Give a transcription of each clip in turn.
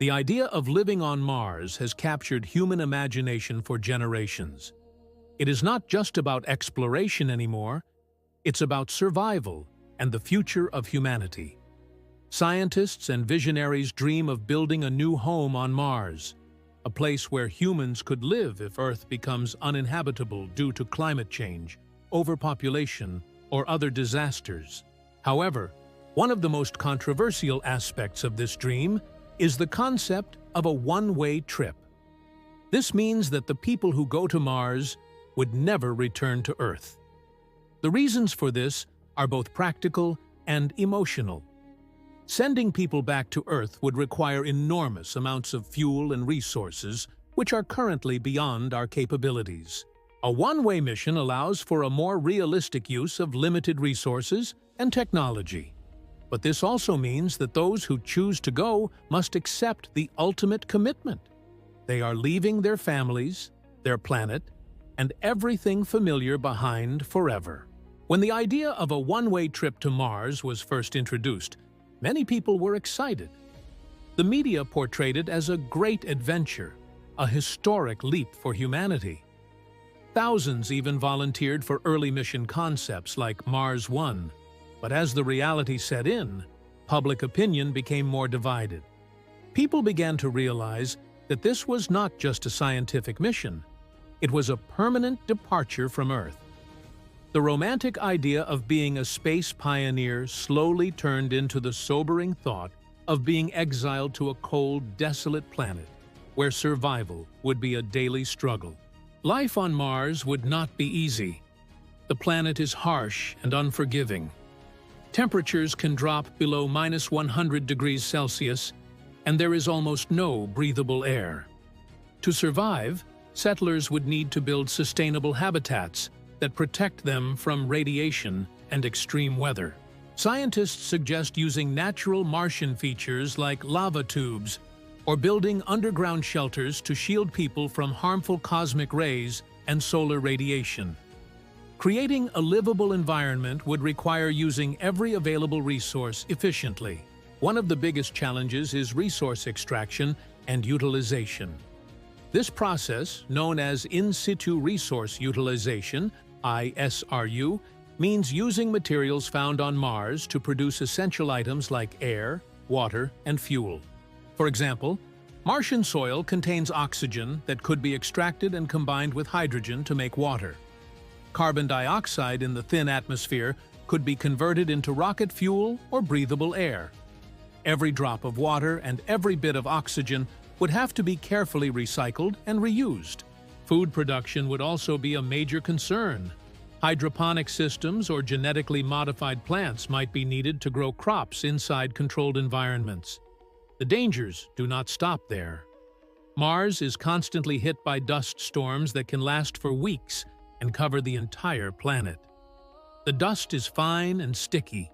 The idea of living on Mars has captured human imagination for generations. It is not just about exploration anymore, it's about survival and the future of humanity. Scientists and visionaries dream of building a new home on Mars, a place where humans could live if Earth becomes uninhabitable due to climate change, overpopulation, or other disasters. However, one of the most controversial aspects of this dream is the concept of a one-way trip. This means that the people who go to Mars would never return to Earth. The reasons for this are both practical and emotional. Sending people back to Earth would require enormous amounts of fuel and resources, which are currently beyond our capabilities. A one-way mission allows for a more realistic use of limited resources and technology. But this also means that those who choose to go must accept the ultimate commitment. They are leaving their families, their planet, and everything familiar behind forever. When the idea of a one-way trip to Mars was first introduced, many people were excited. The media portrayed it as a great adventure, a historic leap for humanity. Thousands even volunteered for early mission concepts like Mars One. But as the reality set in, public opinion became more divided. People began to realize that this was not just a scientific mission. It was a permanent departure from Earth. The romantic idea of being a space pioneer slowly turned into the sobering thought of being exiled to a cold, desolate planet where survival would be a daily struggle. Life on Mars would not be easy. The planet is harsh and unforgiving. Temperatures can drop below -100 degrees Celsius, and there is almost no breathable air. To survive, settlers would need to build sustainable habitats that protect them from radiation and extreme weather. Scientists suggest using natural Martian features like lava tubes or building underground shelters to shield people from harmful cosmic rays and solar radiation. Creating a livable environment would require using every available resource efficiently. One of the biggest challenges is resource extraction and utilization. This process, known as in situ resource utilization, ISRU, means using materials found on Mars to produce essential items like air, water, and fuel. For example, Martian soil contains oxygen that could be extracted and combined with hydrogen to make water. Carbon dioxide in the thin atmosphere could be converted into rocket fuel or breathable air. Every drop of water and every bit of oxygen would have to be carefully recycled and reused. Food production would also be a major concern. Hydroponic systems or genetically modified plants might be needed to grow crops inside controlled environments. The dangers do not stop there. Mars is constantly hit by dust storms that can last for weeks and cover the entire planet. The dust is fine and sticky,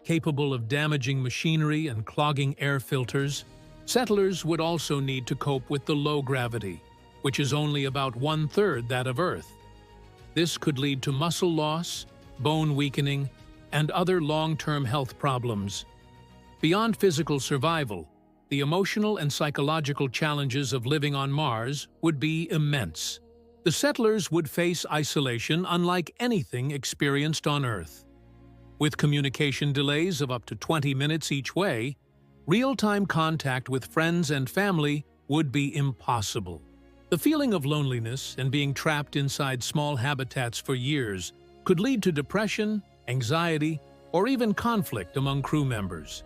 capable of damaging machinery and clogging air filters. Settlers would also need to cope with the low gravity, which is only about 1/3 that of Earth. This could lead to muscle loss, bone weakening, and other long-term health problems. Beyond physical survival, the emotional and psychological challenges of living on Mars would be immense. The settlers would face isolation unlike anything experienced on Earth. With communication delays of up to 20 minutes each way, real-time contact with friends and family would be impossible. The feeling of loneliness and being trapped inside small habitats for years could lead to depression, anxiety, or even conflict among crew members.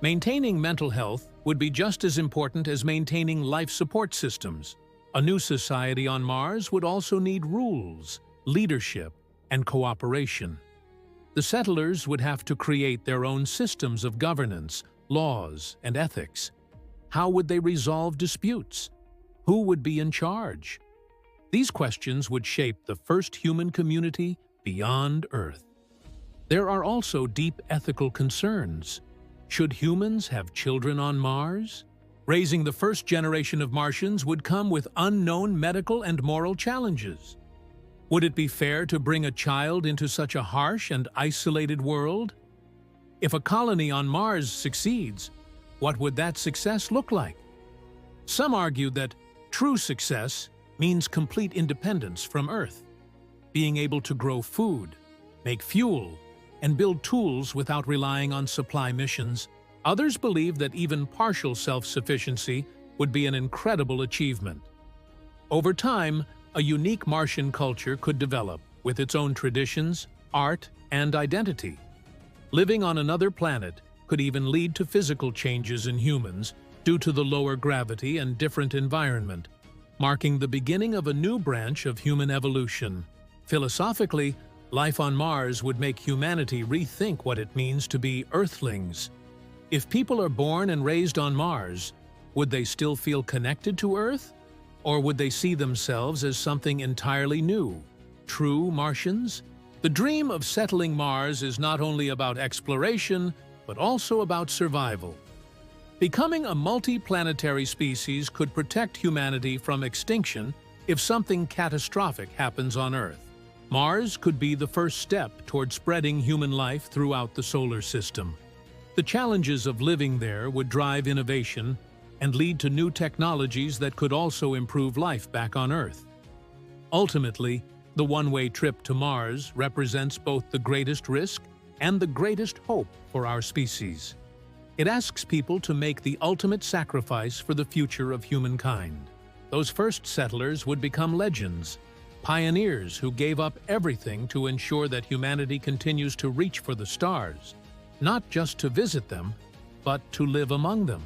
Maintaining mental health would be just as important as maintaining life support systems. A new society on Mars would also need rules, leadership, and cooperation. The settlers would have to create their own systems of governance, laws, and ethics. How would they resolve disputes? Who would be in charge? These questions would shape the first human community beyond Earth. There are also deep ethical concerns. Should humans have children on Mars? Raising the first generation of Martians would come with unknown medical and moral challenges. Would it be fair to bring a child into such a harsh and isolated world? If a colony on Mars succeeds, what would that success look like? Some argue that true success means complete independence from Earth, being able to grow food, make fuel, and build tools without relying on supply missions. Others believe that even partial self-sufficiency would be an incredible achievement. Over time, a unique Martian culture could develop with its own traditions, art, and identity. Living on another planet could even lead to physical changes in humans due to the lower gravity and different environment, marking the beginning of a new branch of human evolution. Philosophically, life on Mars would make humanity rethink what it means to be Earthlings. If people are born and raised on Mars, would they still feel connected to Earth? Or would they see themselves as something entirely new? True Martians? The dream of settling Mars is not only about exploration, but also about survival. Becoming a multi-planetary species could protect humanity from extinction if something catastrophic happens on Earth. Mars could be the first step toward spreading human life throughout the solar system. The challenges of living there would drive innovation and lead to new technologies that could also improve life back on Earth. Ultimately, the one-way trip to Mars represents both the greatest risk and the greatest hope for our species. It asks people to make the ultimate sacrifice for the future of humankind. Those first settlers would become legends, pioneers who gave up everything to ensure that humanity continues to reach for the stars, not just to visit them, but to live among them.